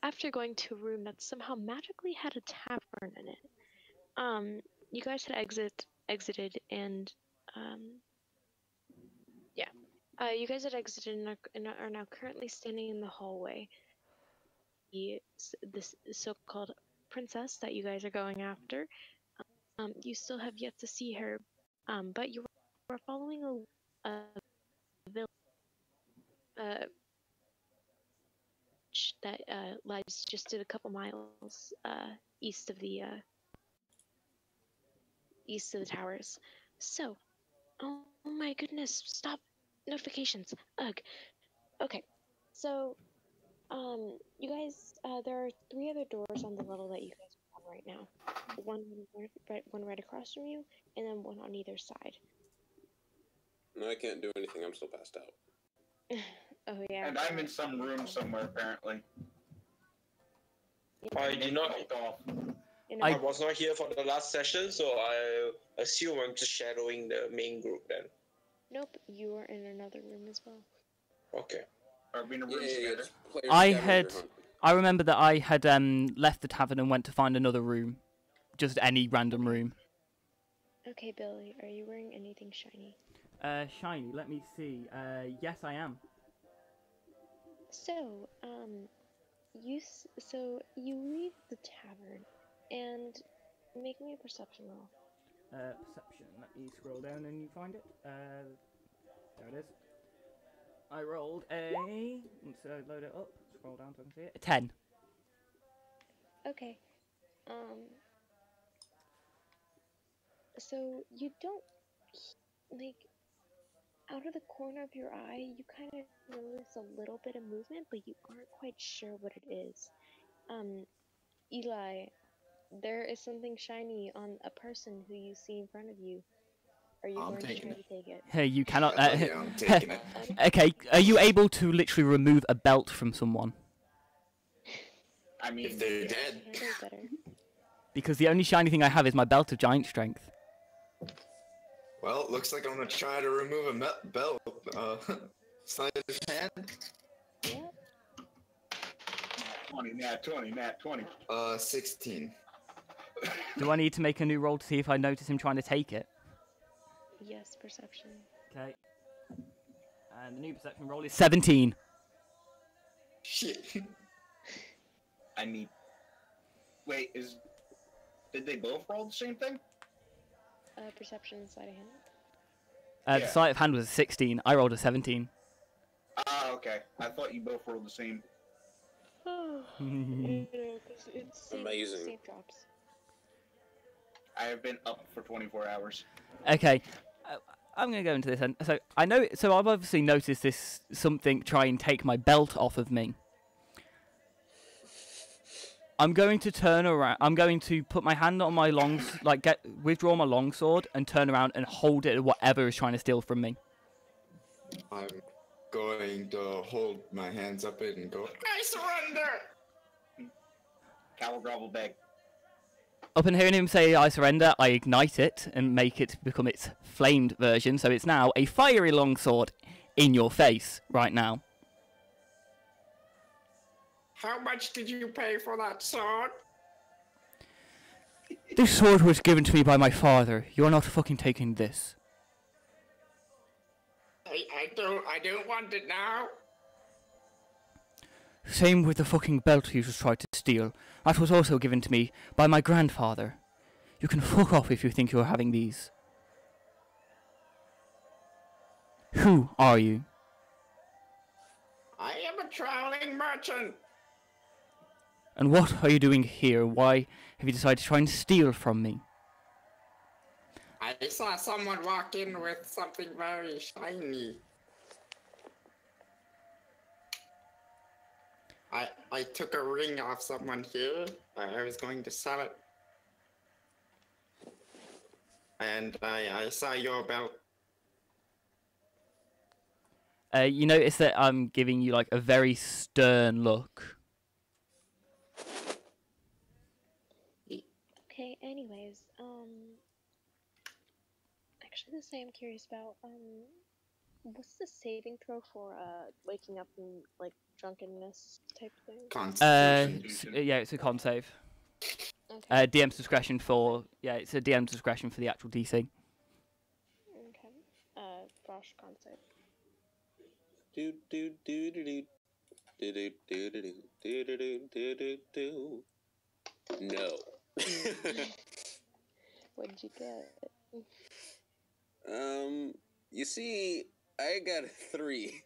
after going to a room that somehow magically had a tavern in it. You guys had exited, and yeah, you guys had exited and are now currently standing in the hallway. This so-called princess that you guys are going after. You still have yet to see her, but you are following a village that lies just a couple miles east of the towers. So, oh my goodness, stop notifications. Ugh. Okay, so you guys, there are 3 other doors on the level that you guys are on right now. One right across from you, and then one on either side. No, I can't do anything. I'm still passed out. Oh yeah. And I'm in some room somewhere apparently. I did not. I was not here for the last session, so I assume I'm just shadowing the main group then. Nope, you are in another room as well. Okay. Are we in a room together? I remember that I had left the tavern and went to find another room. Just any random room. Okay, Billy, are you wearing anything shiny? Shiny, let me see. Yes, I am. So, you leave the tavern, and make me a perception roll. Perception. Let me scroll down and you find it. There it is. I rolled a... Once I load it up, scroll down so I can see it. A 10. Okay. So you don't, like, out of the corner of your eye, you kind of notice a little bit of movement, but you aren't quite sure what it is. Eli, there is something shiny on a person who you see in front of you. Are you going to try to take it? Hey, you cannot... yeah, I'm taking it. Okay, are you able to literally remove a belt from someone? I mean, if they're dead. Because the only shiny thing I have is my belt of giant strength. Well, it looks like I'm gonna try to remove a belt. Sleight of hand. Yep. 20, nat 20, nat 20. 16. Do I need to make a new roll to see if I notice him trying to take it? Yes, perception. Okay. And the new perception roll is 17. Shit. I mean, wait, did they both roll the same thing? Perception and sleight of hand. The sleight of hand was a 16. I rolled a 17. Ah, okay. I thought you both rolled the same. Oh, it's Amazing. save drops. I have been up for 24 hours. Okay. I'm going to go into this. So I know. So I've obviously noticed this something try and take my belt off of me. I'm going to turn around. I'm going to put my hand on my withdraw my longsword and turn around and hold it at whatever is trying to steal from me. I'm going to hold my hands up it and go, I surrender! Cowl grovel beg. Upon hearing him say I surrender, I ignite it and make it become its flamed version, so it's now a fiery longsword in your face right now. How much did you pay for that sword? This sword was given to me by my father. You're not fucking taking this. I don't want it now. Same with the fucking belt you just tried to steal. That was also given to me by my grandfather. You can fuck off if you think you're having these. Who are you? I am a traveling merchant. And what are you doing here? Why have you decided to try and steal from me? I saw someone walk in with something very shiny. I took a ring off someone here. I was going to sell it. And I saw your belt. You notice that I'm giving you like a very stern look. Okay, anyways, actually this I am curious about, what's the saving throw for, waking up and, like, drunkenness type thing? Constitution. Yeah, it's a con save. Okay. DM's discretion for it's a DM's discretion for the actual DC. Okay. Frosh con save. Do do do do do do do do do do do do do do. No. What did you get? You see, I got a 3.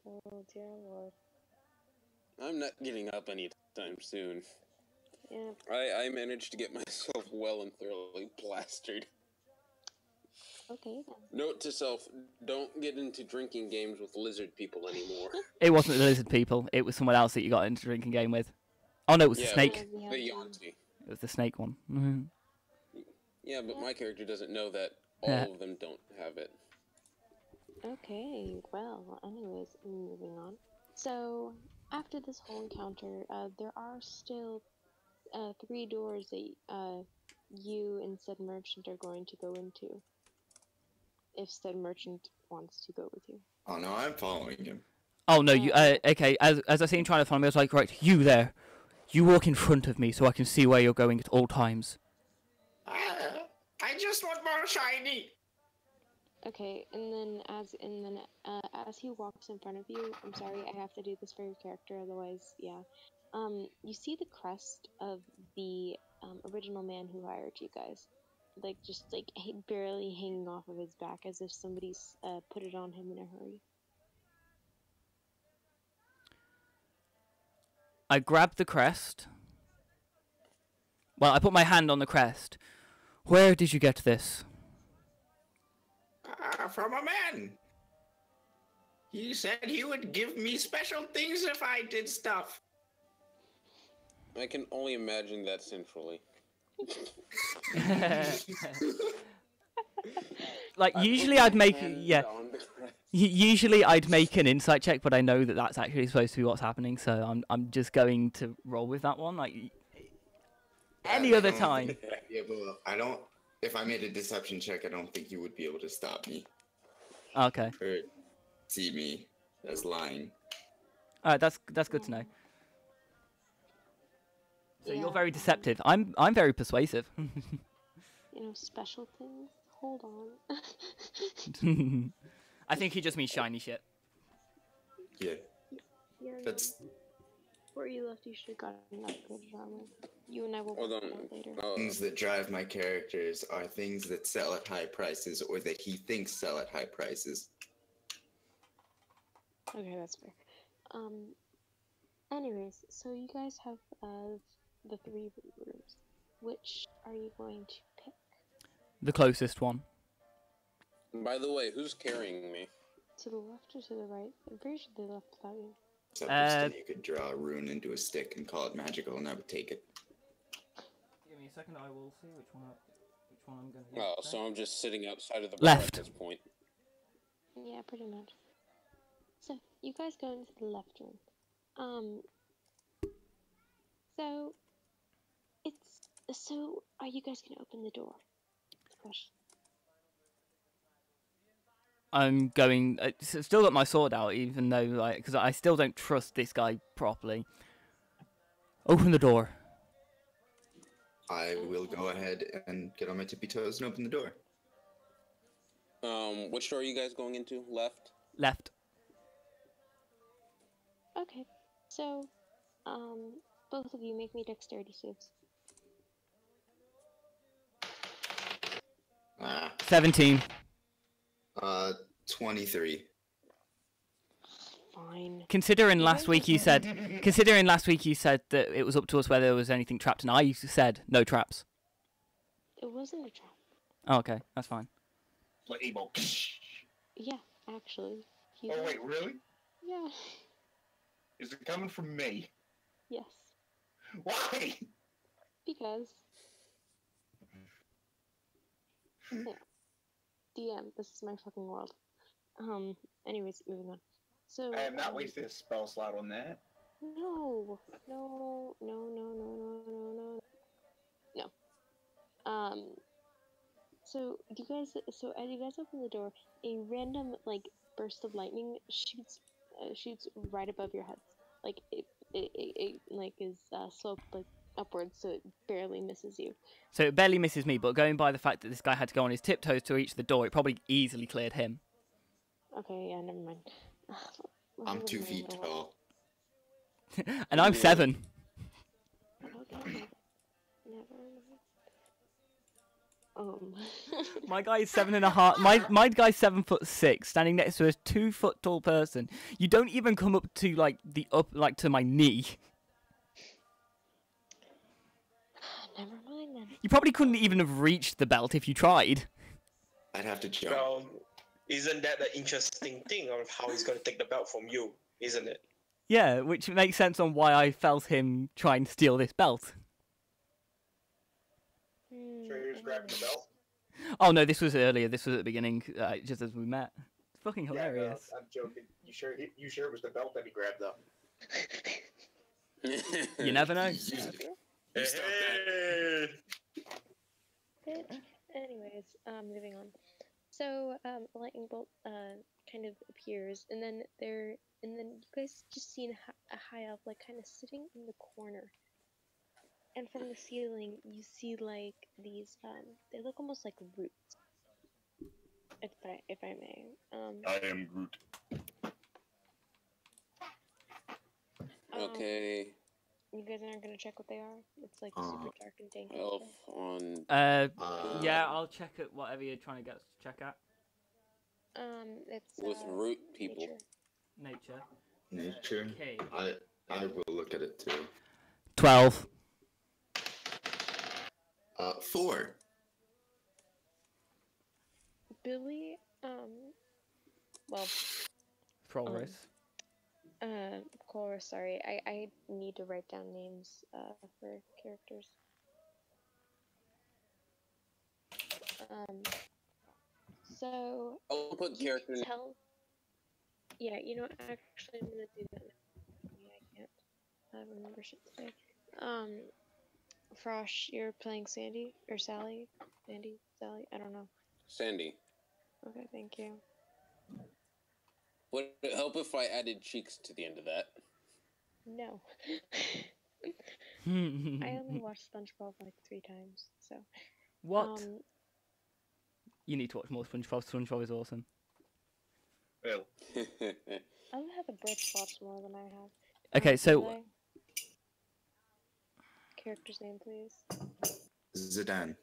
Oh dear lord. I'm not getting up anytime soon. Yeah. I managed to get myself well and thoroughly plastered. Okay then. Note to self, don't get into drinking games with lizard people anymore. It wasn't the lizard people. It was someone else that you got into a drinking game with. Oh no, it was the Yeah, snake. Yeah, The Yanti. It was the snake one. Mm-hmm. Yeah, but my character doesn't know that all Yeah. of them don't have it. Okay, well, anyways, moving on. So, after this whole encounter, there are still 3 doors that you and said merchant are going to go into. If said merchant wants to go with you. Oh no, I'm following him. Oh no, you. Okay, as I seen him trying to follow me, I was like, right, you there. You walk in front of me so I can see where you're going at all times. I just want more shiny. Okay, and then as he walks in front of you, I'm sorry, I have to do this for your character, otherwise, yeah. You see the crest of the original man who hired you guys, like just like barely hanging off of his back, as if somebody's put it on him in a hurry. I grab the crest. Well, I put my hand on the crest. Where did you get this? From a man. He said he would give me special things if I did stuff. I can only imagine that centrally. Like usually I'd make Usually I'd make an insight check, but I know that that's actually supposed to be what's happening, so I'm just going to roll with that one. Like any other time. Yeah, but I don't. If I made a deception check, I don't think you would be able to stop me Okay. or see me as lying. All right, that's good to know. So Yeah, you're very deceptive. I'm very persuasive. You know, special things. Hold on. I think he just means shiny shit. Yeah, Yeah, that's where you left, you should have gotten an upgraded armor. You and I will Hold work on. on it later. things that drive my characters are things that sell at high prices or that he thinks sell at high prices. Okay, that's fair. Anyways, so you guys have the 3 rooms. Which are you going to pick? The closest one. By the way, who's carrying me? To the left or to the right? I'm pretty sure they left without you. Except if you could draw a rune into a stick and call it magical, and I would take it. Give me a second. I will see which one I'm going to. Oh, so I'm just sitting outside of the bar Left. at this point. Yeah, pretty much. So, you guys go into the left room. So, are you guys gonna open the door? Question. I'm going. Still got my sword out, even though because I still don't trust this guy properly. Open the door. I will go ahead and get on my tippy toes and open the door. Which door are you guys going into? Left? Left. Okay. So, both of you make me dexterity saves. 17. 23. Fine. Considering You last guys week are you said, fine. considering last week you said that it was up to us whether there was anything trapped, and I said no traps. It wasn't a trap. Oh, okay, that's fine. Playable. Yeah, actually. Oh wait, really? Yeah. Is it coming from me? Yes. Why? Because. Yeah. DM, this is my fucking world. Anyways, moving on. So. I have not wasted a spell slot on that. No. No. So as you guys open the door, a random, burst of lightning shoots right above your heads. Like it like is sloped like upwards, so it barely misses you. So it barely misses me, but going by the fact that this guy had to go on his tiptoes to reach the door, it probably easily cleared him. Okay, yeah, never mind. I'm 2 feet tall. And I'm 7. Okay, never mind. My guy is 7.5. My guy's 7'6", standing next to a 2 foot tall person. You don't even come up to like to my knee. Never mind then. You probably couldn't even have reached the belt if you tried. I'd have to jump. Well, isn't that the interesting thing of how he's going to take the belt from you, isn't it? Yeah, which makes sense on why I felt him trying to steal this belt. Sure, you're just grabbing the belt. Oh no, this was earlier. This was at the beginning, just as we met. It's fucking hilarious. Yeah, no, I'm joking. You sure it was the belt that he grabbed up? You never know. You stop that. Bitch. Anyways, moving on. So, a lightning bolt kind of appears, and then you guys just see a high elf like kind of sitting in the corner. And from the ceiling, you see like these they look almost like roots. If I may. I am Groot. Okay. You guys aren't gonna check what they are? It's like super dark and dank. Elf on. Yeah, I'll check at whatever you're trying to get us to check at. It's With root people. nature. Nature. Okay. I will look at it too. 12. 4. Billy, well, Prolris. Cora, sorry, I need to write down names, for characters. So, I'll put you character. can tell... Yeah, you know what, actually I'm gonna do that now. I can't remember shit today. Frosh, you're playing Sandy? Or Sally? Sandy? Sally? I don't know. Sandy. Okay, thank you. Would it help if I added cheeks to the end of that? No. I only watched SpongeBob like 3 times, so... What? You need to watch more SpongeBob. SpongeBob is awesome. Well, I love how the Brits watch more than I have. Okay, so... Billy? Character's name, please. Zidane.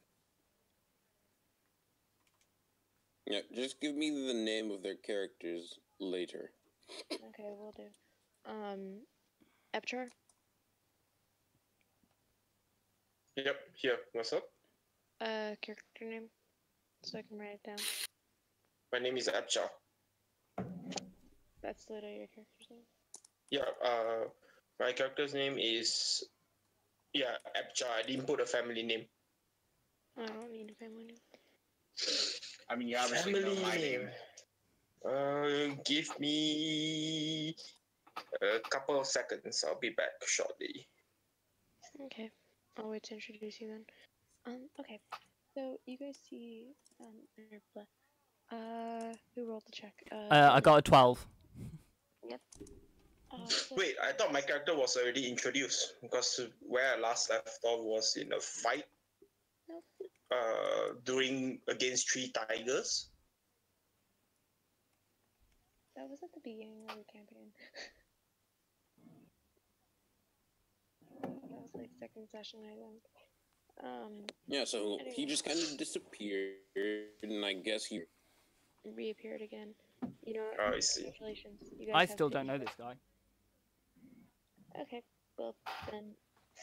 Yeah, just give me the name of their characters later. Okay, we'll do. Epchar? Yep, here. What's up? Character name, so I can write it down. My name is Abcha. That's literally your character's name. Yeah, my character's name is... Yeah, Abcha. I didn't put a family name. I don't need a family name. I mean, you obviously know my name. Give me a couple of seconds. I'll be back shortly. Okay, I'll wait to introduce you then. Okay, so you guys see, who rolled the check? I got a 12. Yep. Wait, I thought my character was already introduced because where I last left off was in a fight. Nope. Against 3 tigers. That was at the beginning of the campaign. That was like 2nd session, I think. Yeah, so anyway. he just kind of disappeared, and I guess he Reappeared again. You know what? Oh, I see. Congratulations. You guys I have still don't 50. know this guy. Okay, well then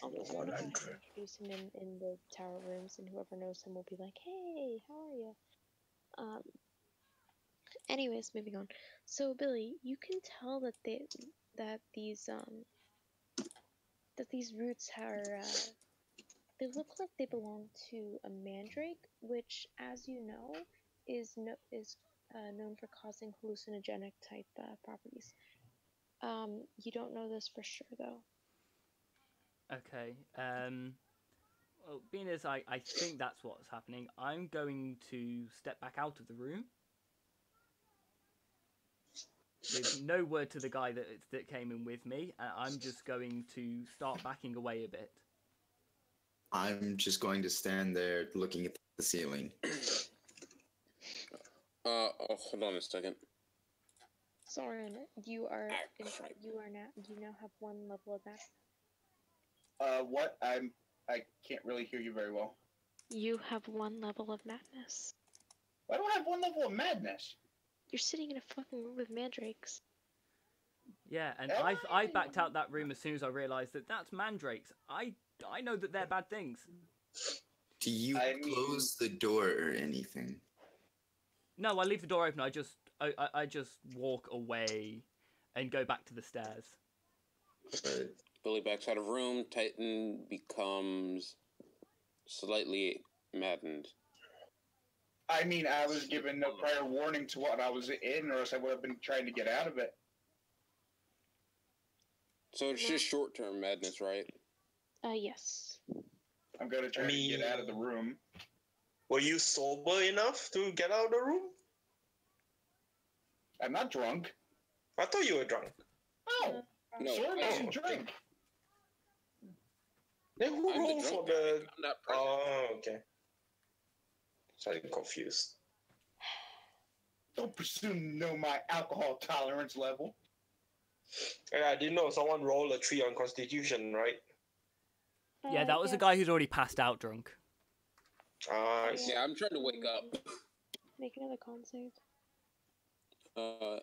I'll just go ahead and introduce him in the tower rooms, and whoever knows him will be like, "Hey, how are you?" Anyways, moving on. So Billy, you can tell that these roots are they look like they belong to a mandrake, which, as you know, is known for causing hallucinogenic type properties. You don't know this for sure though. Okay. Well, being as I think that's what's happening, I'm going to step back out of the room. with no word to the guy that came in with me. I'm just going to start backing away a bit. I'm just going to stand there looking at the ceiling. Hold on a second. Soren, you now have 1 level of madness. What? I can't really hear you very well. You have 1 level of madness. Why do I have 1 level of madness? You're sitting in a fucking room with mandrakes. Yeah, and I backed out that room as soon as I realised that that's mandrakes. I know that they're bad things. Do you close the door or anything? No, I leave the door open. I just walk away and go back to the stairs. Right. Billy backs out of room. Titan becomes slightly maddened. I mean, I was given no prior warning to what I was in, or else I would have been trying to get out of it. So it's just short-term madness, right? Yes. I'm going to try to get out of the room. Were you sober enough to get out of the room? I'm not drunk. I thought you were drunk. Oh, No, Soren doesn't drink. Then who I'm rolled the for drunk the... man. I'm not present. Oh, okay. So I'm confused. Don't presume to know my alcohol tolerance level. Yeah, I didn't know someone rolled a 3 on Constitution, right? Yeah, that was a guy who'd already passed out drunk. I see. Yeah, I'm trying to wake up. Make another con save.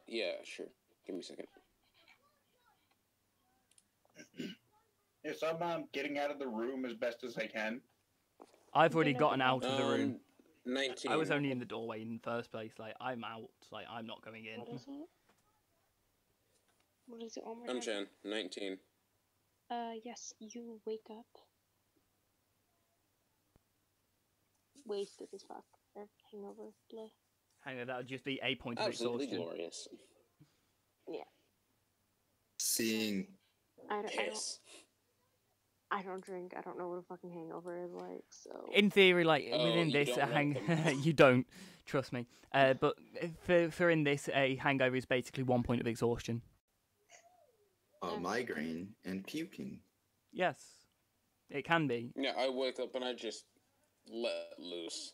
Yeah, sure. Give me a second. Yes, I'm getting out of the room as best as I can. I've already gotten out of the room. 19. I was only in the doorway in the first place. Like, I'm out. Like, I'm not going in. What is it? What is it? Oh my I'm God. Chen. 19. Yes, you wake up. Wasted as fuck. Or hangover play. Hang on, that would just be a point of Absolutely exhaustion. glorious. Yeah. Seeing I don't drink. I don't know what a fucking hangover is like, so... In theory, like, Oh, within you this, don't you don't, trust me. But for in this, a hangover is basically 1 point of exhaustion. a migraine and puking. Yes, it can be. Yeah, I wake up and I just let loose.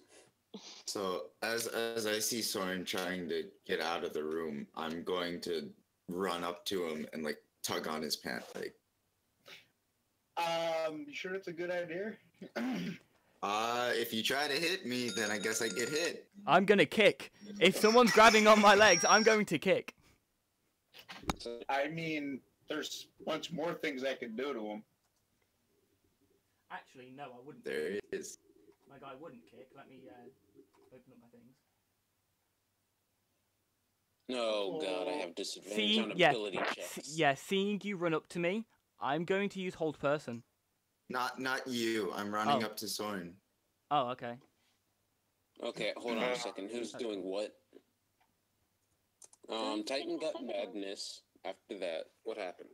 So as I see Soren trying to get out of the room, I'm going to run up to him and like tug on his pant leg. You sure it's a good idea? If you try to hit me, then I guess I get hit. I'm gonna kick. If someone's grabbing on my legs, I'm going to kick. I mean, there's a bunch more things I could do to him. Actually, no, I wouldn't. There it is. My guy wouldn't kick. Let me open up my things. Oh god, I have disadvantage See, on yeah, ability checks. yeah. Seeing you run up to me, I'm going to use hold person. Not you. I'm running Oh. up to Soren. Oh, okay. Okay, hold on a second. Who's doing what? Titan got madness. After that, what happened?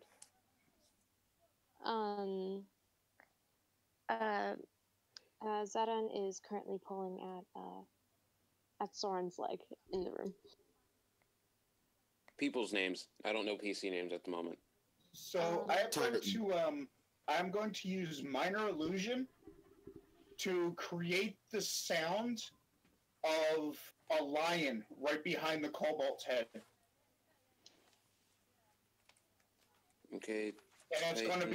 Zadan is currently pulling at Soren's leg in the room. People's names. I don't know PC names at the moment. So I'm going to use minor illusion to create the sound of a lion right behind the kobold's head. Okay. And it's going to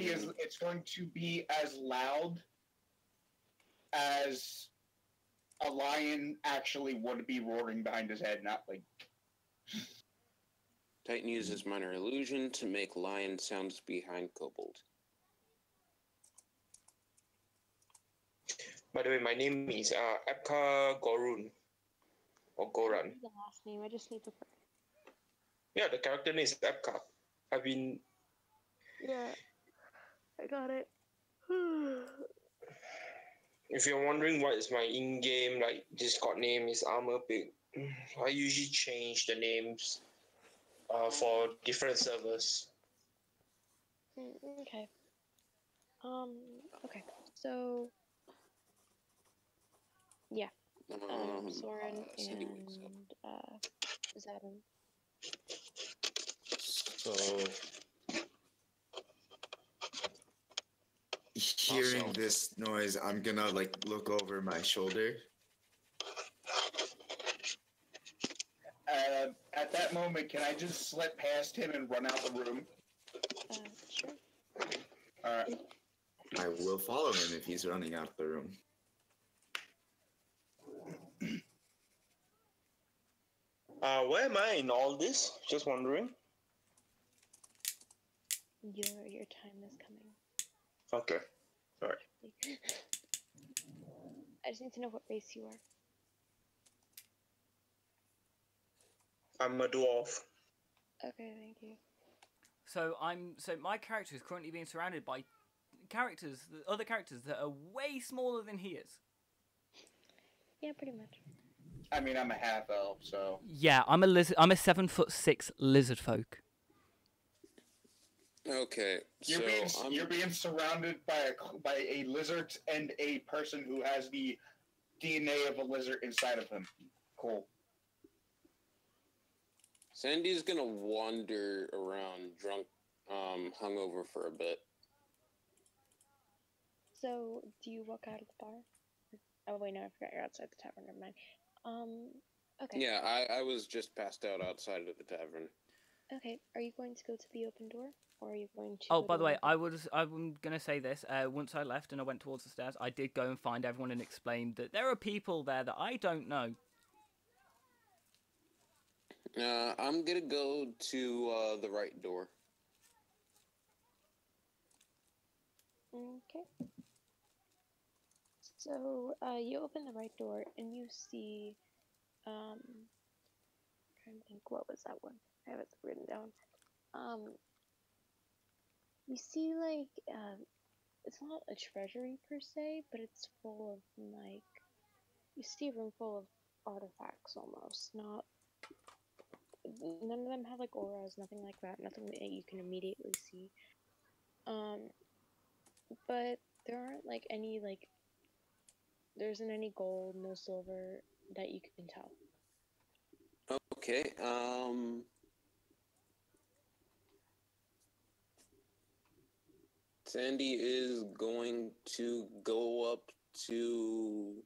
be as loud as a lion actually would be roaring behind his head, not like... Titan uses minor illusion to make lion sounds behind kobold. By the way, my name is Epka Gorun. Or Goran. The last name, I just need to... Yeah, the character name is Epka. I've been... Yeah, I got it. If you're wondering what is my in-game like Discord name is Armor Pig. I usually change the names for different servers. Okay. Okay. So yeah. Soren and Zadan. So Hearing Also- this noise, I'm gonna like look over my shoulder. At that moment, can I just slip past him and run out the room? Sure. Alright. I will follow him if he's running out of the room. Where am I in all this? Just wondering. Your time is coming. Okay. Alright. I just need to know what race you are. I'm a dwarf. Okay, thank you. So my character is currently being surrounded by other characters that are way smaller than he is. Yeah, pretty much. I mean, I'm a half elf, so. Yeah, I'm a 7'6" lizard folk. okay, You're being surrounded by a lizard and a person who has the DNA of a lizard inside of him. Cool. Sandy's gonna wander around drunk, hungover for a bit. So, do you walk out of the bar? Oh wait, no, I forgot you're outside the tavern. Never mind. Okay. Yeah, I was just passed out outside of the tavern. Okay. Are you going to go to the open door, or are you going to? Oh, go by to the way, open- I'm gonna say this. Once I left and I went towards the stairs, I did go and find everyone and explain that there are people there that I don't know. I'm gonna go to the right door. Okay. So, you open the right door and you see, I'm trying to think, what was that one? I have it written down. You see, like, it's not a treasury per se, but it's full of, like, you see a room full of artifacts almost. None of them have, like, auras, nothing like that, nothing that you can immediately see. But there aren't, like, any, like, there isn't any gold, no silver that you can tell. Okay, Sandy is going to go up to...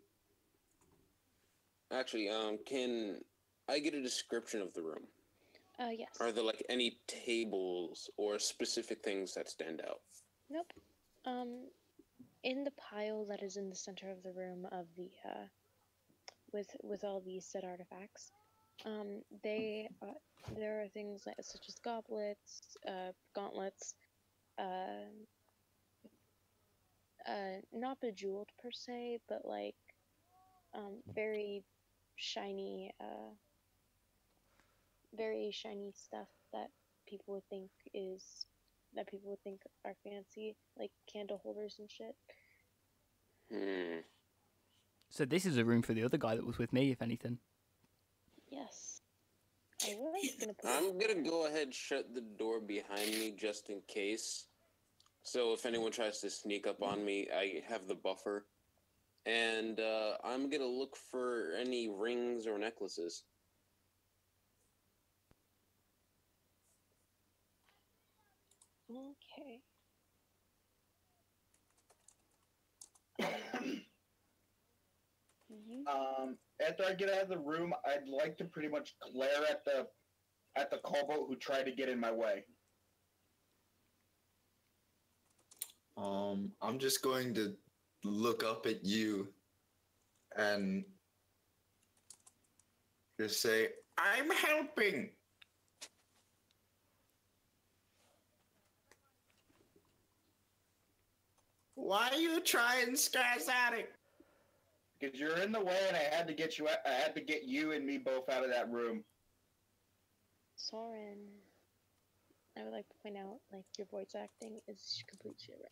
Actually, can I get a description of the room? Yes. Are there, like, any tables or specific things that stand out? Nope. In the pile that is in the center of the room of the, with all these said artifacts, there are things like, such as goblets, gauntlets, not bejeweled per se, but like, very shiny stuff that people would think are fancy, like candle holders and shit. So this is a room for the other guy that was with me, if anything. Yes. I was gonna put I'm gonna go ahead and shut the door behind me just in case. So if anyone tries to sneak up on me, I have the buffer. And I'm gonna look for any rings or necklaces. Okay. You After I get out of the room, I'd like to pretty much glare at the kobold who tried to get in my way. I'm just going to look up at you and just say, I'm helping. Why are you trying, Scarzatic? Because you're in the way, and I had to get you and me both out of that room. Soren, I would like to point out, like, your voice acting is complete shit right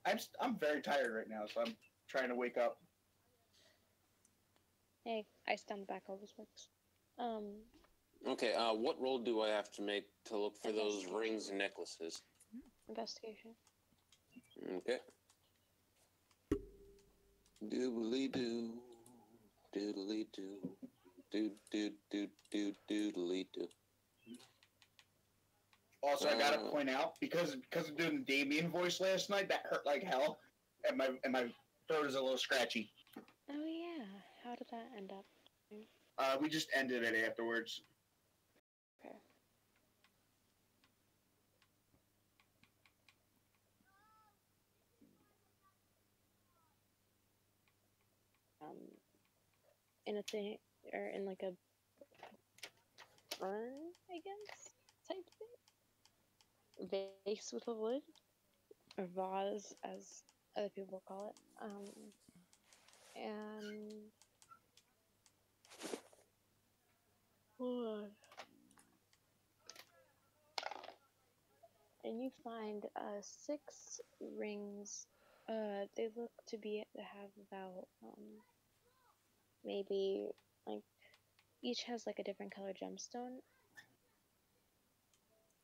now. I'm very tired right now, so I'm trying to wake up. Hey, I stand back all this works. Okay, what roll do I have to make to look for those rings and necklaces? Investigation. Okay. Doodly doo, doodly doo, doodly doo. Also, I gotta point out because of doing the Damien voice last night, that hurt like hell, and my throat is a little scratchy. Oh yeah. How did that end up? We just ended it afterwards. Okay. In a thing, or in like a urn, I guess, type thing. Vase with a lid, or vase, as other people call it. And hold on. And you find 6 rings. They look to have about maybe like each has like a different color gemstone.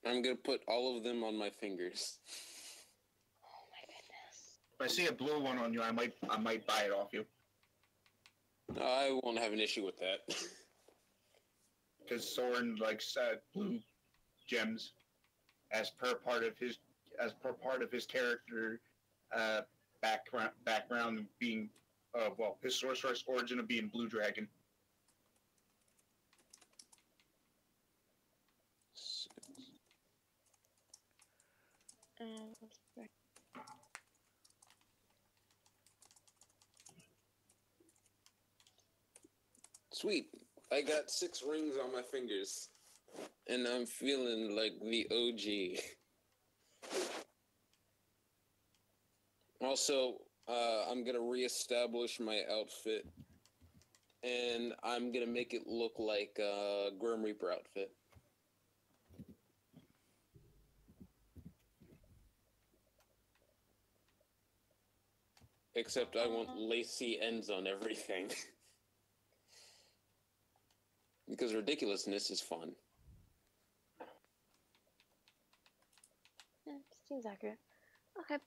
I'm gonna put all of them on my fingers. Oh my goodness. If I see a blue one on you, I might buy it off you. I won't have an issue with that. Because Soren likes blue gems as per part of his character background being his sorcerer's origin of being Blue Dragon. Sweet. I got 6 rings on my fingers. And I'm feeling like the OG. Also, I'm gonna reestablish my outfit. And I'm gonna make it look like a Grim Reaper outfit. Except I want lacy ends on everything. Because ridiculousness is fun. Yeah, seems accurate. Okay.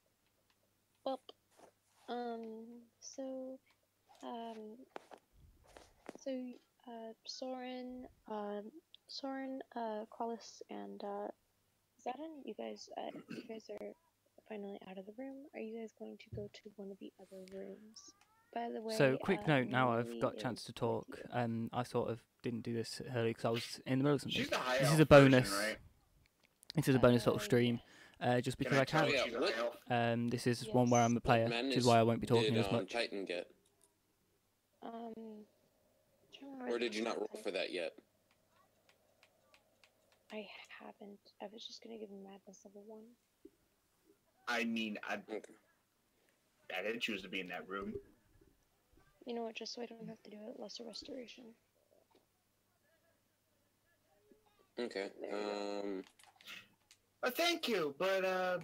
Well, so, Soren, Qualis, and Zadin, you guys are finally out of the room. Are you guys going to go to one of the other rooms? By the way, So, quick note, now I've Millie got a chance is to with talk. you. I sort of didn't do this early because I was in the middle of something. She's the high This elf is a bonus. version, right? This is a bonus little stream, Yes. just because I tell can. she's a high elf? This is one where Yes. I'm a player, which is why I won't be talking as much. Titan get? Trying to remember Or the did you not roll type. for that yet? I haven't. I was just gonna give him madness level 1. I mean, I Okay. didn't choose to be in that room. You know what? Just so I don't have to do it, lesser restoration. Okay. Thank you, but are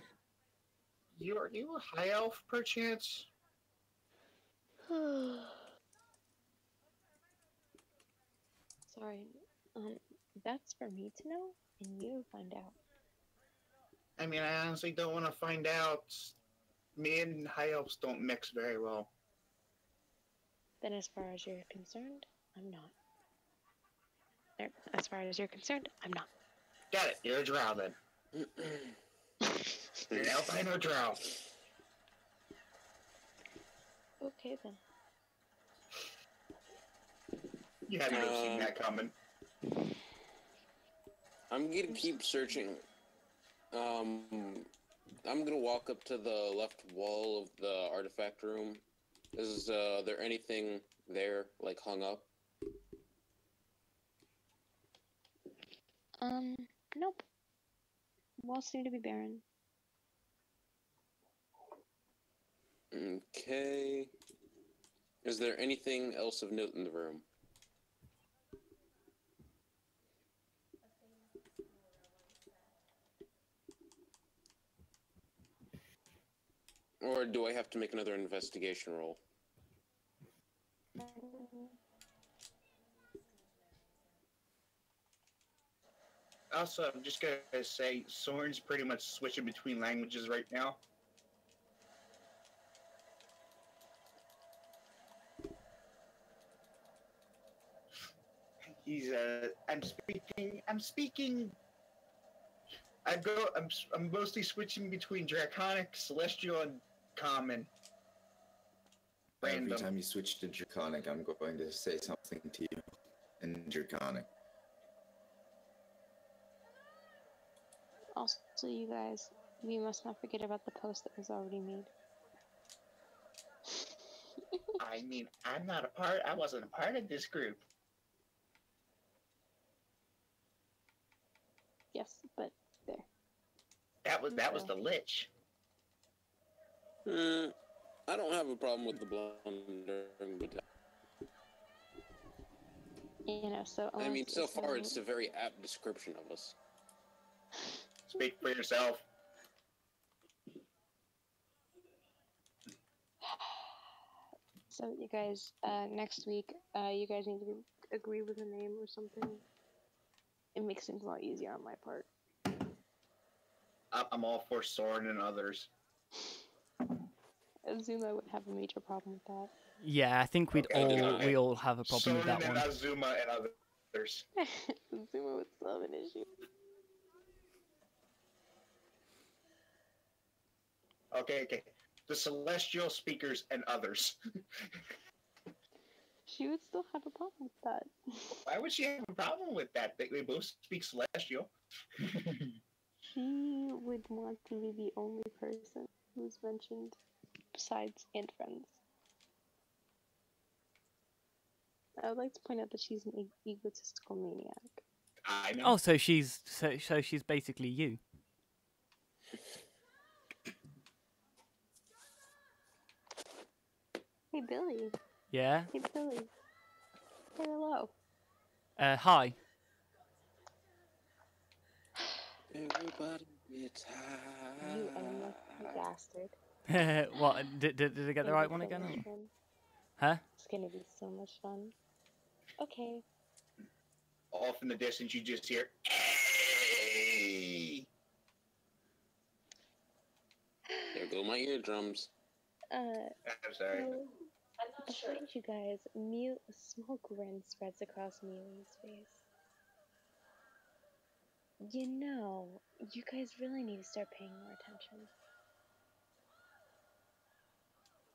you a high elf perchance? Sorry. That's for me to know, and you find out. I mean, I honestly don't want to find out. Me and high elves don't mix very well. Then, as far as you're concerned, I'm not. As far as you're concerned, I'm not. Got it. You're a drow then. You're an albino drow. Okay then. You had to have seen that coming. I'm gonna keep searching. I'm gonna walk up to the left wall of the artifact room. Is there anything there, like, hung up? Nope. Walls seem to be barren. Okay. Is there anything else of note in the room? Or do I have to make another investigation roll? Also, I'm just gonna say, Soren's pretty much switching between languages right now. He's I'm speaking I'm mostly switching between Draconic, Celestial, and Common. Every Random. time you switch to Draconic, I'm going to say something to you in Draconic. Also, you guys, we must not forget about the post that was already made. I mean, I wasn't a part of this group. Yes, but there. That was the Lich. I don't have a problem with the blonde during the time. You know, so I mean, so far it's a very apt description of us. Speak for yourself. So you guys, next week, you guys need to agree with a name or something. It makes things a lot easier on my part. I'm all for Soren and others. Azuma would have a major problem with that. Yeah, I think we all have a problem with that Soren one. and Azuma and others. Azuma would still have an issue. Okay. The Celestial Speakers and others. She would still have a problem with that. Why would she have a problem with that? They both speak Celestial. She would want to be the only person who's mentioned besides and friends. I would like to point out that she's an egotistical maniac. I know. Oh, so she's basically you. Hey, Billy. Yeah. Hey, Billy. Say hello. Hi. Everybody gets high. You unlucky bastard. What? Did I get the right one again? Or? Huh? It's gonna be so much fun. Okay. Off in the distance, you just hear, "Hey!" There go my eardrums. I'm sorry. Before you guys, a small grin spreads across Mealy's face. You know, you guys really need to start paying more attention.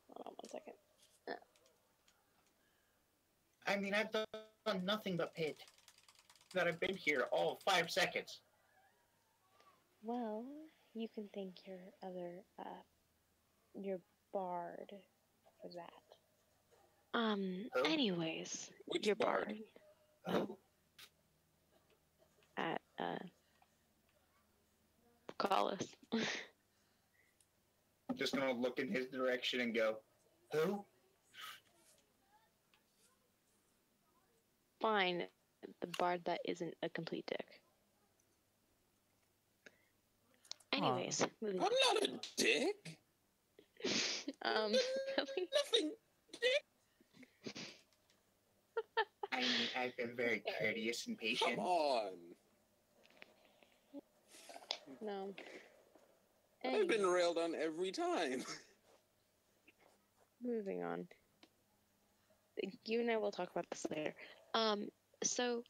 Hold on 1 second. I mean, I've done nothing but pay attention. That I've been here all 5 seconds. Well, you can thank your bard for that. Anyways, Which your bard? Oh. At, Callis. I'm just gonna look in his direction and go, who? Fine, the bard that isn't a complete dick. Anyways, moving I'm on. not a dick. Really? Nothing. I mean, I've been very courteous and patient. Come on. No. I've been railed on every time. Moving on. You and I will talk about this later. So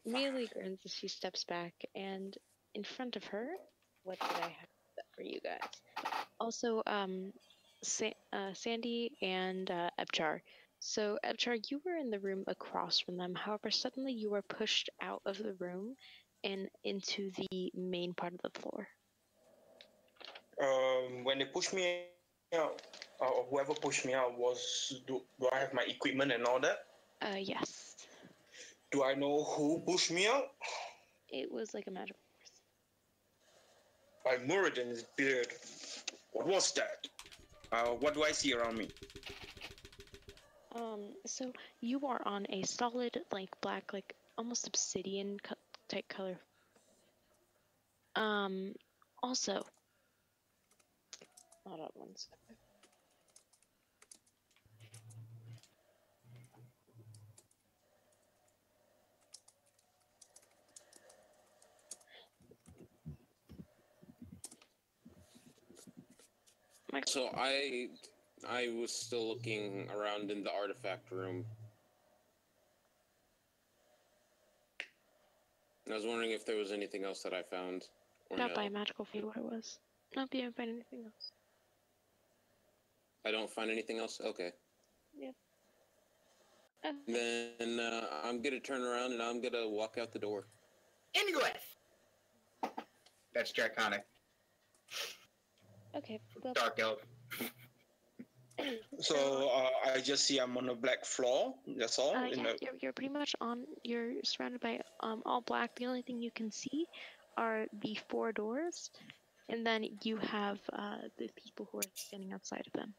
Mealy grins as she steps back, and in front of her, what did I have for you guys? Also, Sandy and Ebchar. So, Ebchar, you were in the room across from them. However, suddenly you were pushed out of the room and into the main part of the floor. When they pushed me out, or whoever pushed me out, do I have my equipment and all that? Yes. Do I know who pushed me out? It was like a magic force. By Muradin's beard. What was that? What do I see around me? So you are on a solid, like, black, like, almost obsidian type color. Also, hold on 1 second. So I was still looking around in the artifact room. I was wondering if there was anything else that I found. Or Not no. by magical field, what it was. Not be able to find anything else. I don't find anything else? Okay. Okay. Then I'm gonna turn around and I'm gonna walk out the door. Ingress! That's Draconic. Okay. Well, Dark Elf. So I just see I'm on a black floor. That's all. yeah, you're pretty much on. You're surrounded by all black. The only thing you can see are the 4 doors, and then you have the people who are standing outside of them.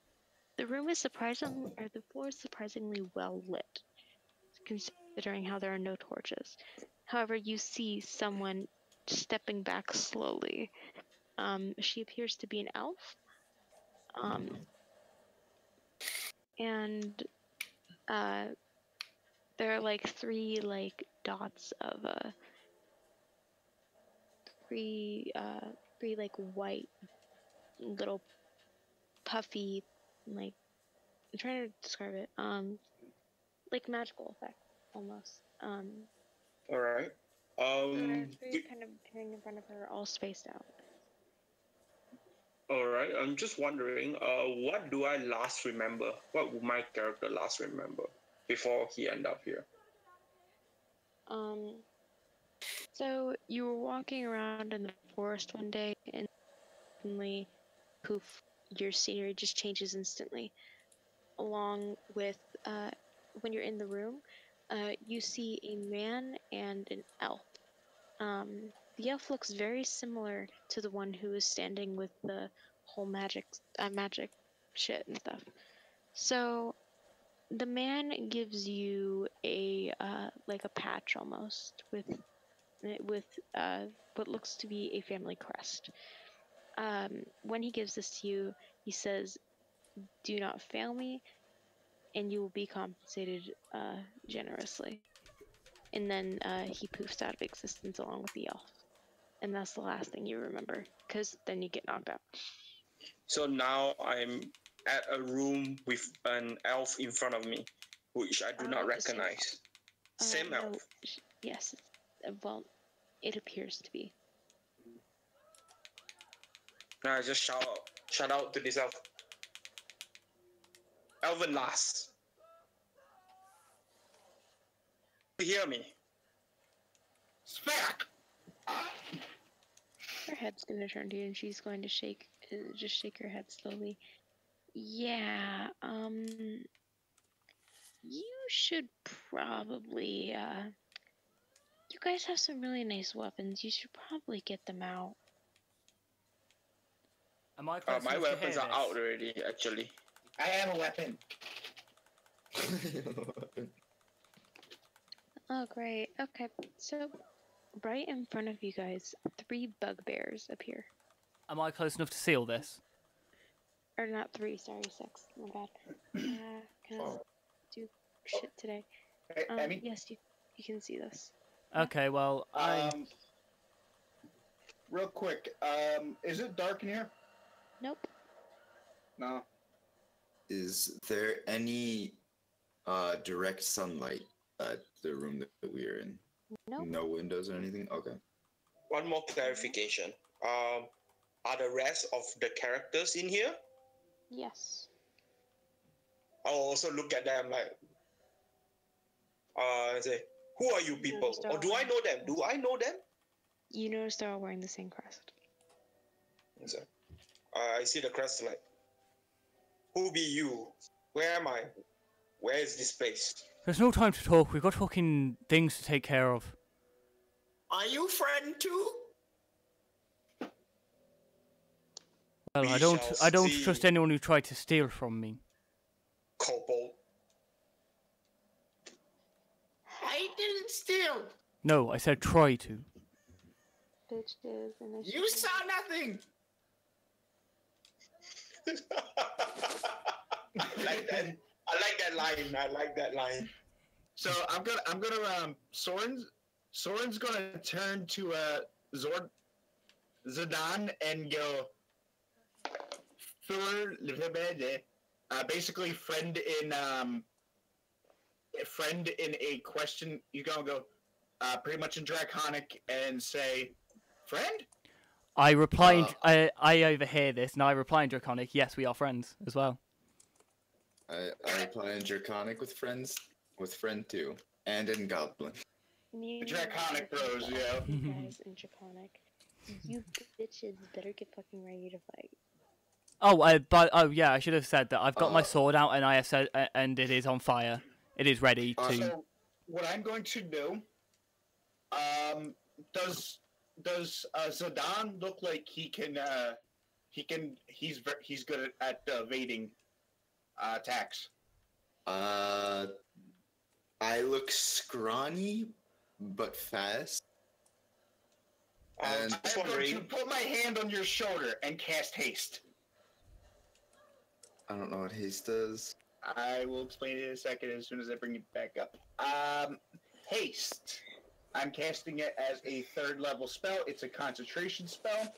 The room is the floor is surprisingly well lit, considering how there are no torches. However, you see someone stepping back slowly. She appears to be an elf. And there are like 3 like dots of three like white little puffy, like, I'm trying to describe it, like magical effect almost. All right. There are 3 kind of appearing in front of her, all spaced out. All right. I'm just wondering. What do I last remember? What would my character last remember before he end up here? So you were walking around in the forest one day, and suddenly, poof, your scenery just changes instantly. Along with, when you're in the room, you see a man and an elf. The elf looks very similar to the one who is standing with the whole magic shit and stuff. So, the man gives you a like a patch almost with what looks to be a family crest. When he gives this to you, he says, "Do not fail me, and you will be compensated generously." And then he poofs out of existence along with the elf. And that's the last thing you remember, because then you get knocked out. So now I'm at a room with an elf in front of me, which I do not recognize. Same elf. No, yes. Well, it appears to be. And I just shout out to this elf. Elven lass. You hear me? Spack! Her head's going to turn to you, and she's going to just shake her head slowly. Yeah, you should probably, you guys have some really nice weapons. You should probably get them out. Am I close My enough to weapons hear are this? out already, actually. I have a weapon. Oh, great. Okay, so right in front of you guys, 3 bugbears appear. Am I close enough to see all this? Or not 3, sorry, 6. My bad. Can I do shit today? Hey, Emmy? Yes, you can see this. Okay, well, Real quick, is it dark in here? Nope. No. Is there any direct sunlight at the room that we are in? Nope. No windows or anything? Okay. One more clarification. Are the rest of the characters in here? Yes. I'll also look at them like, say, who are you people? Or do I know them? Do I know them? You notice they're all wearing the same crest. So, I see the crest like, who be you? Where am I? Where is this place? there's no time to talk. We've got fucking things to take care of. Are you friend too? Well, We I don't shall see. trust anyone who tried to steal from me. Kobold. I didn't steal. No, I said try to. Bitches and You saw nothing. I like that. I like that line. I like that line. So I'm gonna Soren's gonna turn to Zidane and go basically friend in a question. You're gonna go, pretty much in Draconic, and say, "Friend." I reply. I overhear this, and I reply in Draconic. Yes, we are friends as well. I reply in Draconic with friends, with friend 2, and in Goblin. Me and Draconic you bros, yeah. You guys in Draconic. You bitches better get fucking ready to fight. Oh yeah, I should have said that I've got my sword out, and I have said, and it is on fire. It is ready to. So what I'm going to do, does Zidane look like he can he's good at evading attacks? I look scrawny, but fast. And I'm going to put my hand on your shoulder and cast haste. I don't know what haste does. I will explain it in a second as soon as I bring it back up. Haste. I'm casting it as a 3rd level spell. It's a concentration spell.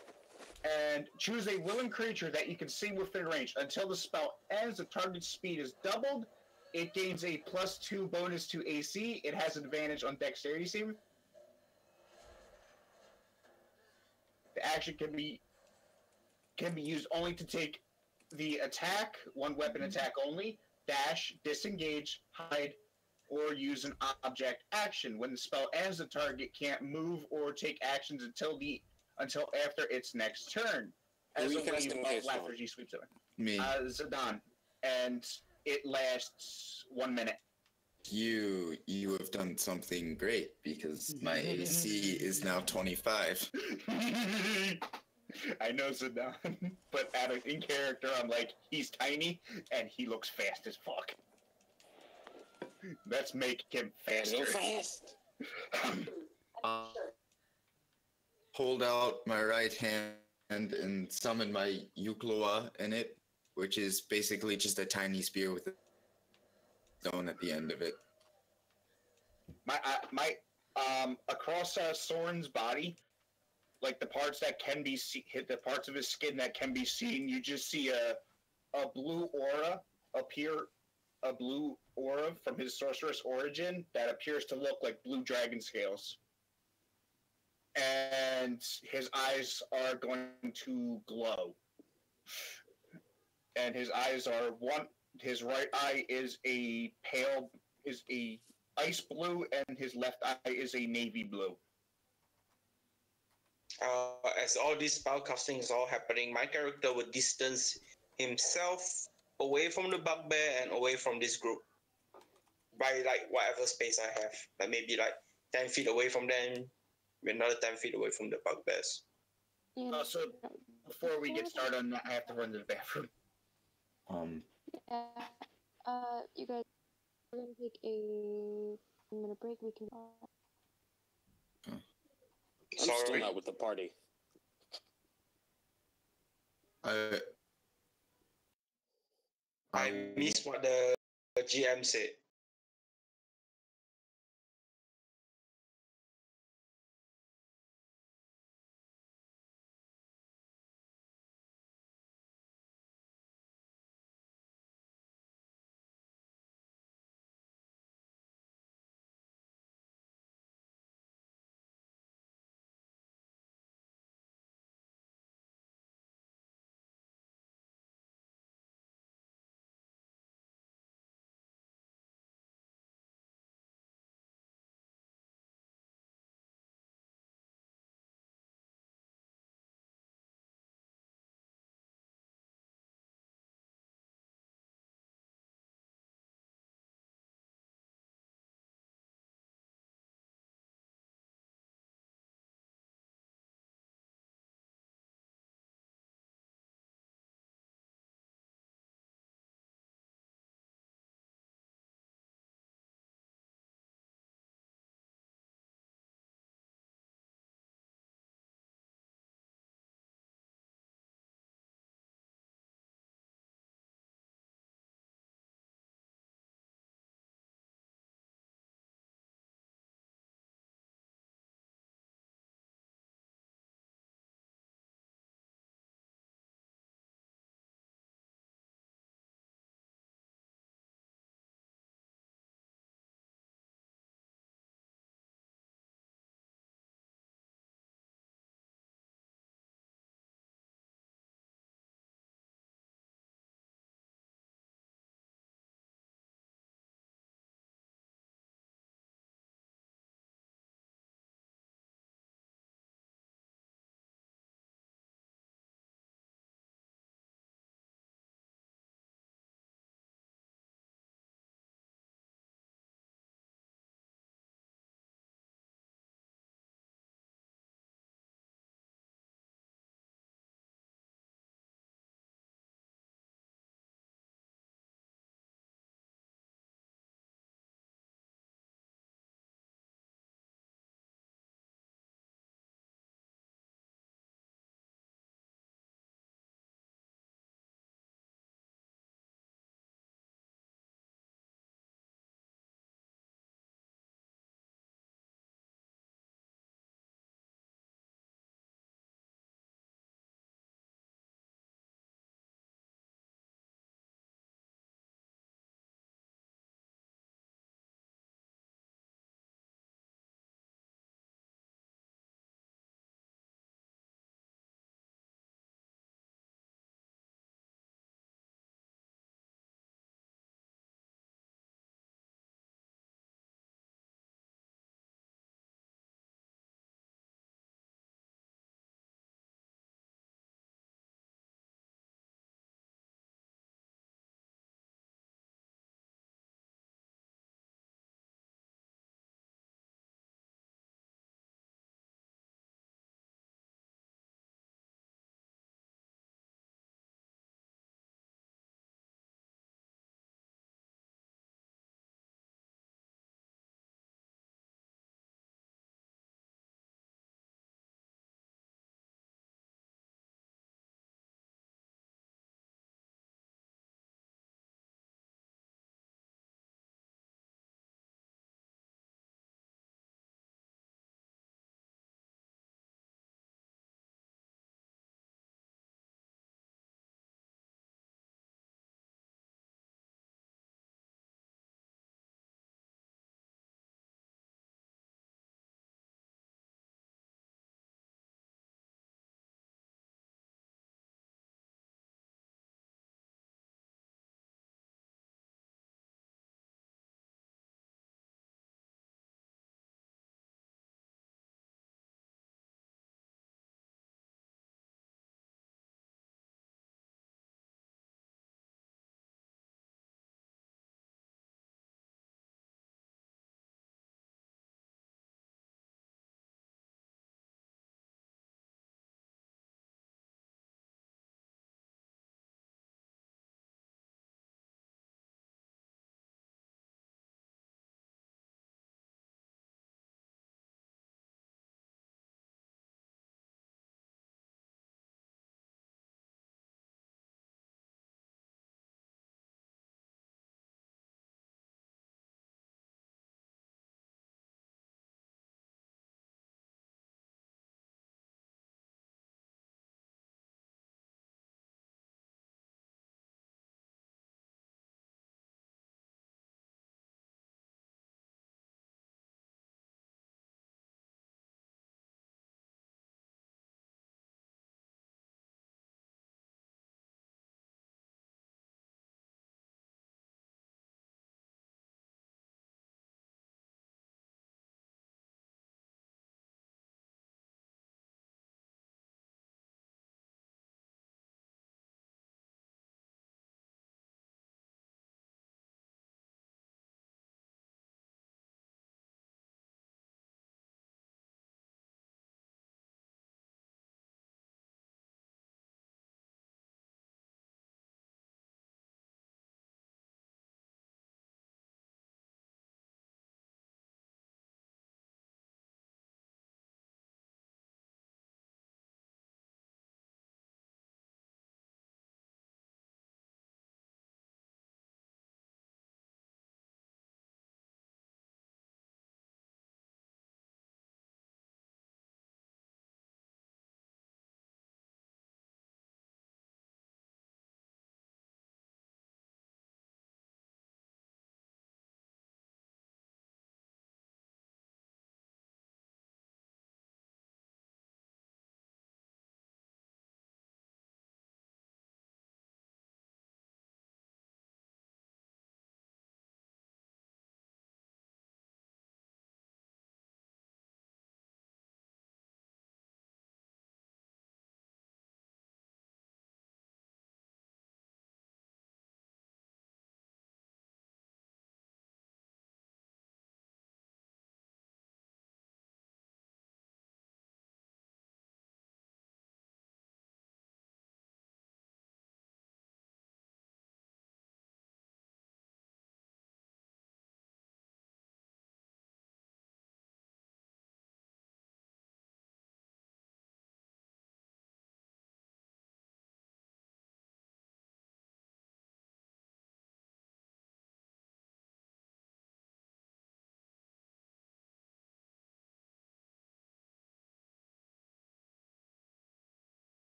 And choose a willing creature that you can see within range. Until the spell ends, the target's speed is doubled. It gains a +2 bonus to AC. It has advantage on dexterity saving. The action can be used only to take the attack, one weapon attack only, dash, disengage, hide, or use an object action. When the spell ends, the target can't move or take actions until after its next turn. As a wave of lethargy sweeps over. Me. Zidane. And it lasts 1 minute. You have done something great because my AC is now 25. I know Zidane, but in character, I'm like, he's tiny and he looks fast as fuck. Let's make him faster. So fast. Hold out my right hand and summon my Yukloa in it, which is basically just a tiny spear with a stone at the end of it. Across Soren's body, like the parts that can be the parts of his skin that can be seen, you just see a blue aura appear, a blue aura from his sorceress origin that appears to look like blue dragon scales. And his eyes are going to glow. And his eyes are his right eye is a ice blue, and his left eye is a navy blue. As all this spellcasting is all happening, my character would distance himself away from the bugbear and away from this group by like whatever space I have. Like maybe like 10 feet away from them, another 10 feet away from the bugbears. So before we get started, I have to run to the bathroom. Yeah. You guys, we're gonna take a minute break. We can. I'm still not with the party. I missed what the GM said.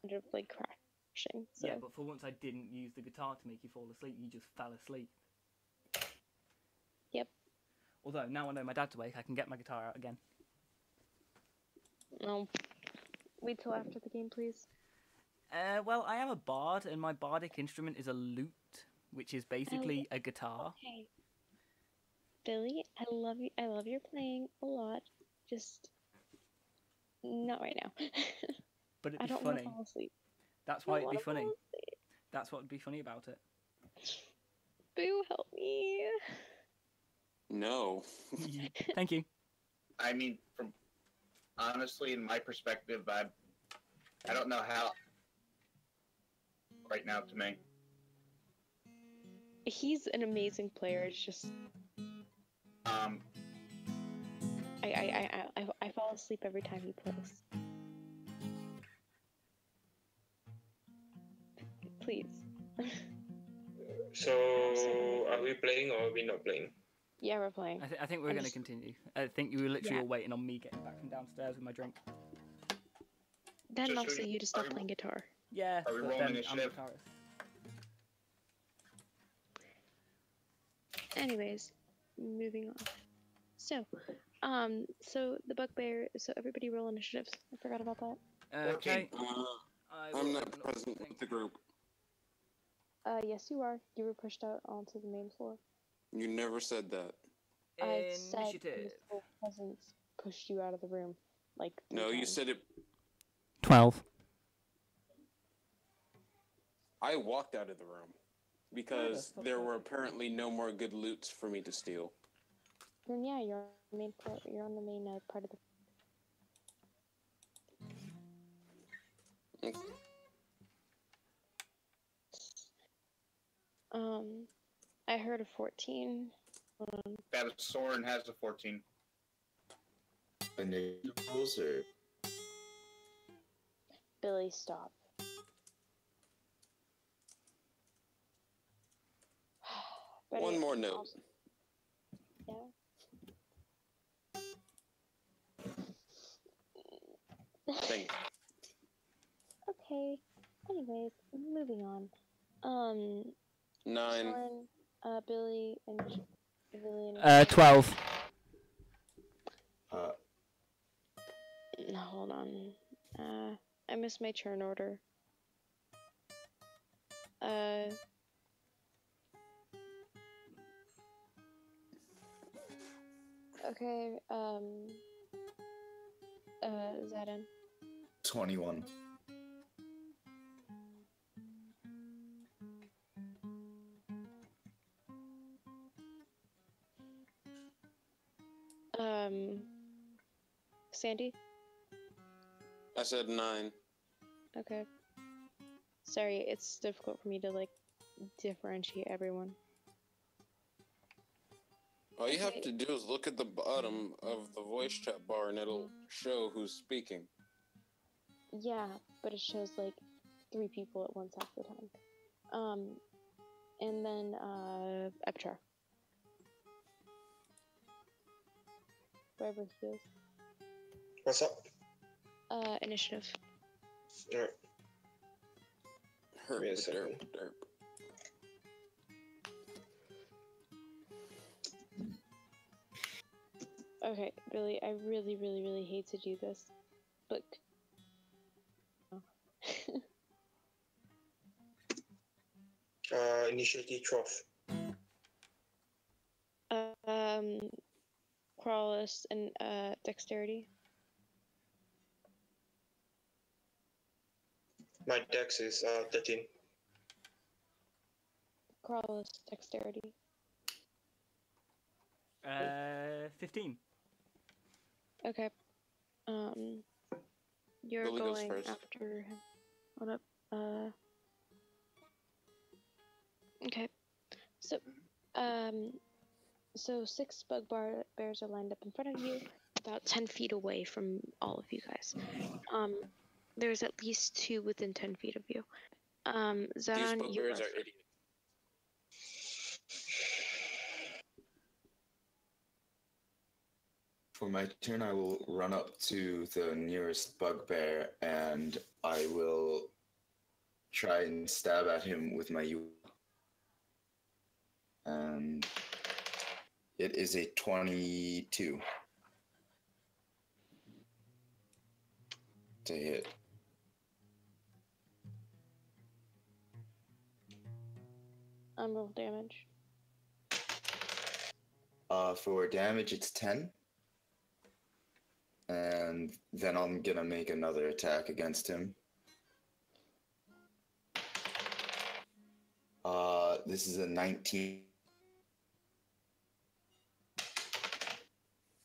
ended up like crashing. So. Yeah, but for once I didn't use the guitar to make you fall asleep. You just fell asleep. Yep. Although now I know my dad's awake, I can get my guitar out again. No. Wait till after the game, please. Well, I am a bard, and my bardic instrument is a lute, which is basically a guitar. Okay. Billy, I love you. I love your playing a lot. Just not right now. But it'd I be don't want to funny. fall asleep. That's I why don't it'd be wanna funny. fall asleep. That's what would be funny about it. Boo, help me. No. Thank you. I mean, from honestly, in my perspective, I don't know how right now to me. He's an amazing player. It's just Um, I fall asleep every time he plays. Please. So, are we playing or are we not playing? Yeah, we're playing. I think we're going to continue. I think you were literally Yeah. all waiting on me getting back from downstairs with my drink. Then So also should we- you to stop playing guitar. Yeah, Are we but rolling then I'm the initiative? guitarist. Anyways, moving on. So the bugbear. So everybody roll initiatives. I forgot about that. Okay. I'm will not open up present the with thing. the group. Yes, you are. You were pushed out onto the main floor. You never said that. I said Initiative. his full presence pushed you out of the room. Like 3 No, you times. said it. 12. I walked out of the room because fuck there was were it? apparently no more good loots for me to steal. Then yeah, you're on the main floor. You're on the main part of the. I heard a 14. that is Soren has a 14. Initials or Billy, stop. But One I more note. also- yeah. Thank Okay. Anyways, moving on. 9. Soren, Billy, and Billy and 12. No, hold on. I missed my turn order. Okay, Zaden. 21. Sandy? I said 9. Okay. Sorry, it's difficult for me to, like, differentiate everyone. All you have Okay. to do is look at the bottom of the voice chat bar and it'll show who's speaking. Yeah, but it shows, like, 3 people at once half the time. And then, Epchar. Wherever he is. What's up? Initiative. Alright. Herp, Wait a second. derp, derp. Okay, Billy, I really, really, really hate to do this, but Initiative 12. Crawlus and Dexterity. My dex is 13. Crawlus, Dexterity. 15. Okay. You're Billy goes going first. after him. Hold up. Okay. So, so 6 bears are lined up in front of you, about 10 feet away from all of you guys. There's at least 2 within 10 feet of you. These Zadan, you bugbears are are idiots. For my turn, I will run up to the nearest bugbear and I will try and stab at him with my Yukloa. And it is a 22 to hit. Roll damage. For damage, it's 10. And then I'm gonna make another attack against him. This is a 19.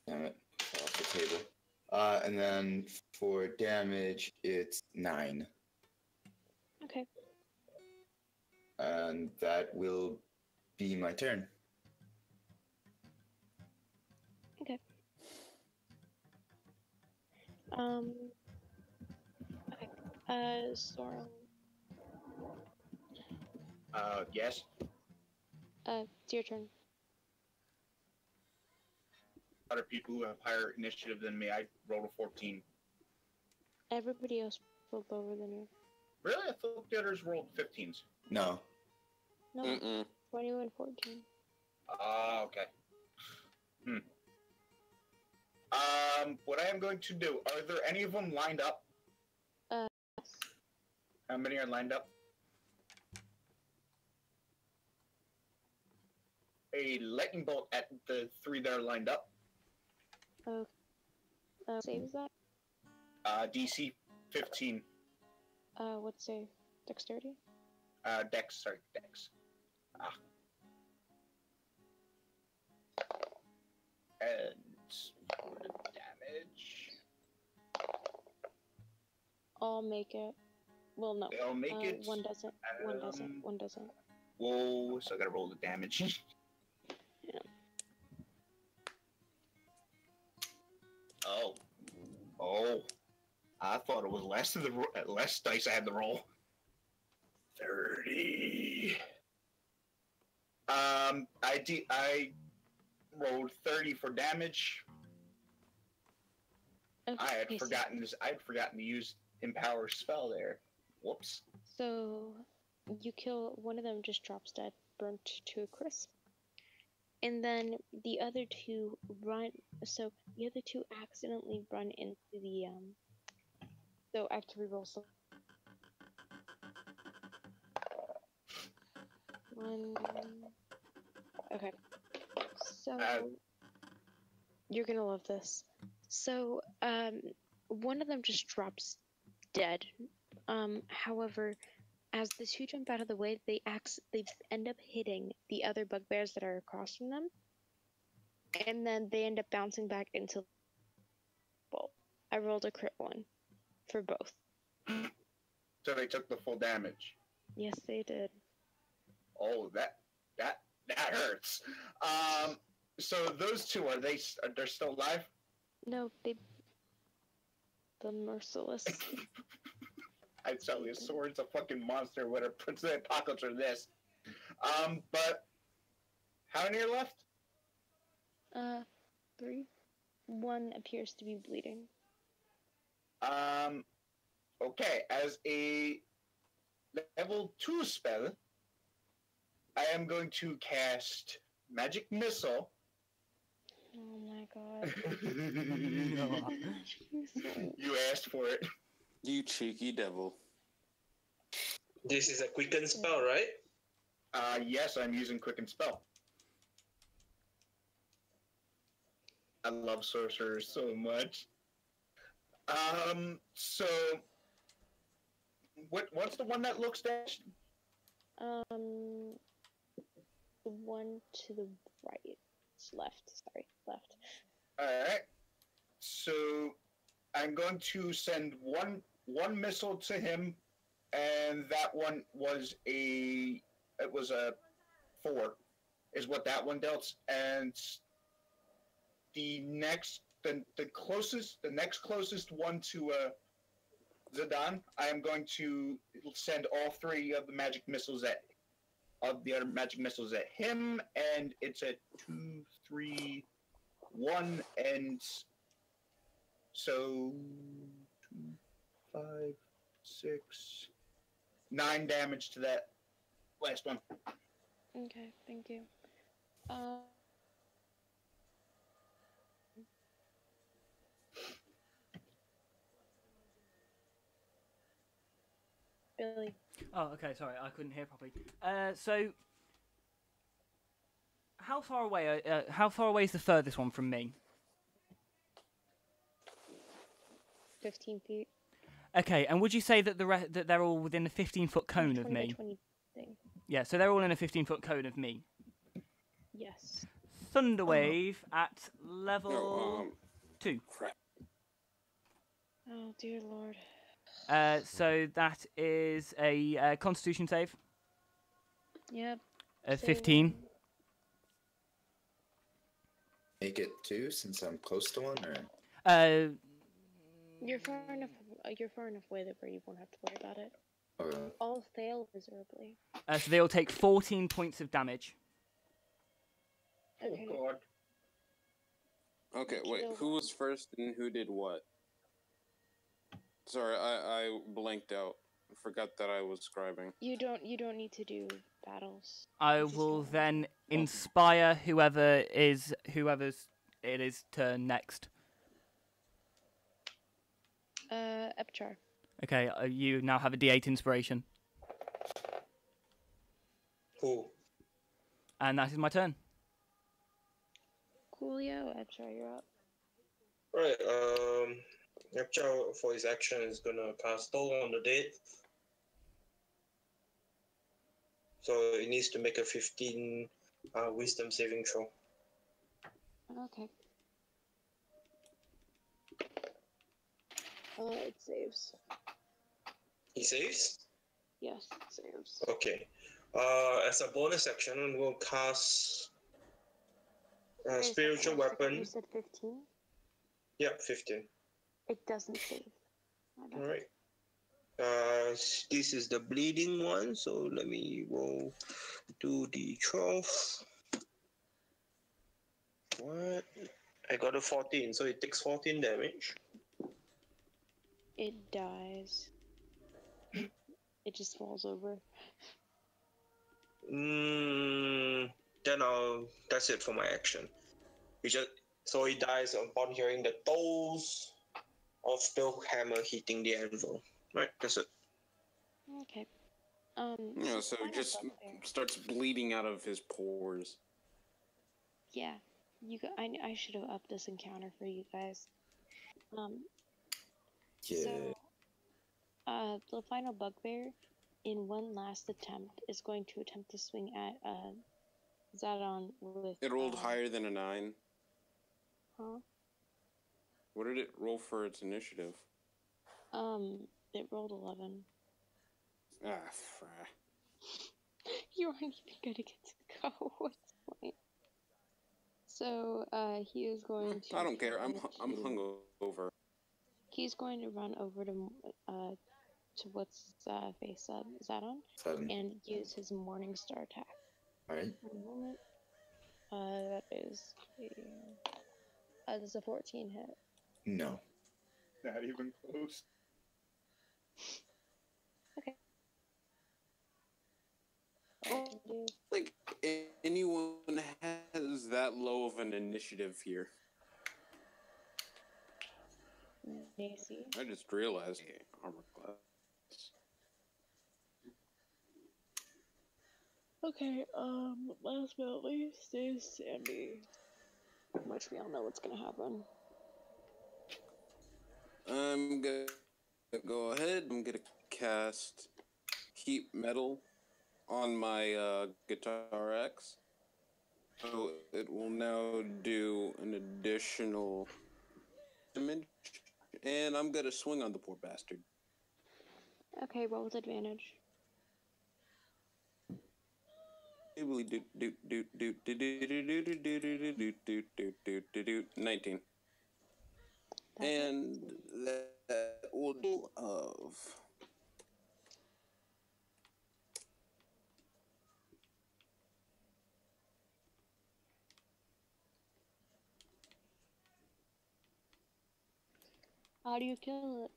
Damn it, fell off the table. And then for damage, it's 9. Okay. And that will be my turn. Okay. Okay. Soren. Yes. It's your turn. Other people who have higher initiative than me, I rolled a 14. Everybody else rolled lower than you. Really? I thought the others rolled 15s. No. No, Mm-mm. 21, 14. Okay. What I am going to do, are there any of them lined up? Yes. How many are lined up? A lightning bolt at the 3 that are lined up. Okay. Saves that? DC 15. What's save? Dexterity? Dex. And for the damage. I'll make it. Well, no. They'll make it. One doesn't. One doesn't. Whoa, so I gotta roll the damage. Yeah. Oh. I thought it was less dice I had to roll. 30. I rolled 30 for damage. Okay, I had forgotten to use Empower spell there. Whoops. So you kill one of them, just drops dead, burnt to a crisp. And then the other two run. So the other two accidentally run into the So I have to reroll some. One. Okay. So you're gonna love this. So one of them just drops dead. However, as the two jump out of the way, they end up hitting the other bugbears that are across from them, and then they end up bouncing back into the bowl. I rolled a crit one for both. So they took the full damage. Yes, they did. Oh, that hurts. So those two they're still alive? No, the merciless. I tell you, Sword's a fucking monster. Whether Prince of the Apocalypse or this. But how many are left? 3. One appears to be bleeding. Okay, as a level 2 spell, I am going to cast Magic Missile. Oh my god. You asked for it. You cheeky devil. This is a quicken spell, right? Yes, I'm using Quicken Spell. I love sorcerers so much. So what's the one that looks dashed? The one to the right. Left. Alright. So I'm going to send one missile to him, and that one was a 4 is what that one dealt, and the next closest one to Zidane, I am going to send all 3 of the magic missiles at him, and it's at 2, 3, 1, and so 2, 5, 6, 9 damage to that last one. Okay, thank you. Billy. Oh, okay. Sorry, I couldn't hear properly. So how far away? How far away is the furthest one from me? 15 feet. Okay, and would you say that that they're all within a 15-foot cone of 20 by me? 20 thing. Yeah, so they're all in a 15-foot cone of me. Yes. Thunderwave at level 2. Crap. Oh dear lord. So that is a Constitution save. Yep. 15. Make it 2 since I'm close to 1, or? You're far enough. You're far enough away that where you won't have to worry about it. Okay. All fail miserably. So they'll take 14 points of damage. Okay. Oh god. Okay, wait. Who was first and who did what? Sorry, I blanked out. I forgot that I was scribing. You don't need to do battles. I Just will roll. then inspire whoever's it is turn next. Epchar. Okay, you now have a D8 inspiration, Who? and that is my turn. Coolio. Epchar, you're up. Right. Yapcha for his action is gonna cast Toll on the dead. So it needs to make a 15 Wisdom saving throw. Okay. It saves. He saves. Yes, it saves. Okay. As a bonus action, I'm going to cast Wait, spiritual one second, weapon. You said 15? Yeah, 15. It doesn't save. All right. This is the bleeding one, so let me roll 2d12. What? I got a 14, so it takes 14 damage. It dies. It just falls over. Then that's it for my action. So he dies upon hearing the tolls of the hammer hitting the anvil. Right, that's it. Okay. Yeah, so final just bugbear. starts bleeding out of his pores. Yeah. I should have upped this encounter for you guys. Yeah. So, the final bugbear, in one last attempt, is going to attempt to swing at Zadon with. It rolled higher than a 9. Huh? What did it roll for its initiative? It rolled 11. Ah, fra. You aren't even gonna get to go. What's the point? So, he is going to. I don't care. I'm try to- hungover. He's going to run over to what's face up, Zadon, 7. and use his Morning Star attack. Alright. One moment. That is there's a 14 hit. No. Not even close. Okay. What I can do. Like, anyone has that low of an initiative here? Macy. I just realized armor class. Okay, last but not least is Sandy. Which we all know what's gonna happen. I'm gonna go ahead. I'm gonna cast Heat Metal on my Guitar X. So it will now do an additional damage. And I'm gonna swing on the poor bastard. Okay, roll with advantage. 19. And that will do of How do you kill it?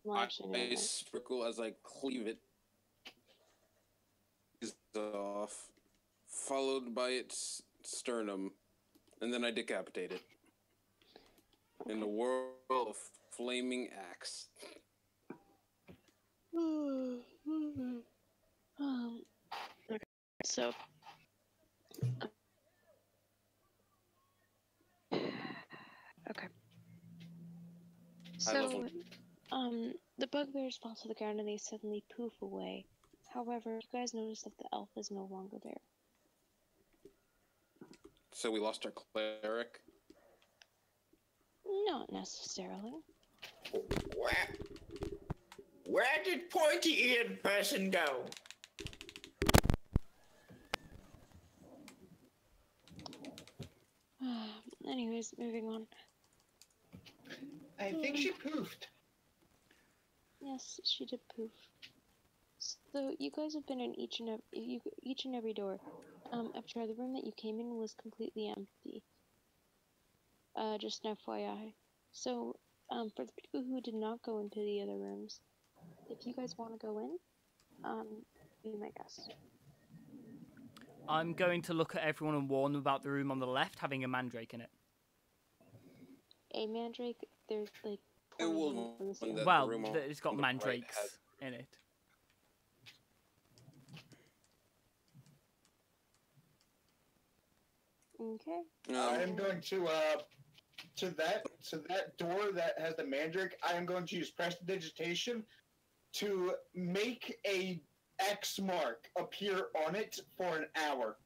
Well, actually, no, I no. sprinkle as I cleave it off, followed by its sternum, and then I decapitate it. In the whirl of flaming axe. Okay. So. Okay. High level. So, the bugbears fall to the ground and they suddenly poof away. However, you guys notice that the elf is no longer there. So we lost our cleric. Not necessarily. Where did pointy-eared person go? Anyways, moving on. I think she poofed. Yes, she did poof. So you guys have been in each and every door. After the room that you came in was completely empty. Just an FYI. So, for the people who did not go into the other rooms, if you guys want to go in, be my guest. I'm going to look at everyone and warn them about the room on the left having a mandrake in it. A mandrake, there's like. It will. from the ceiling. The Well, room it's got on the right mandrakes has- in it. Okay. I am going to that door that has the mandrake. I am going to use prestidigitation to make a X mark appear on it for an hour.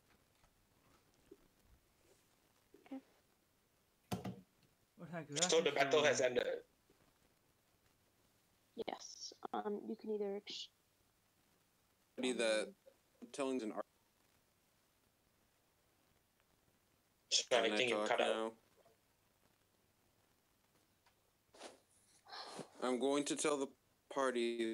So the battle has ended. Yes. You can either. The telling's an art. So I think you cut out. Now? I'm going to tell the party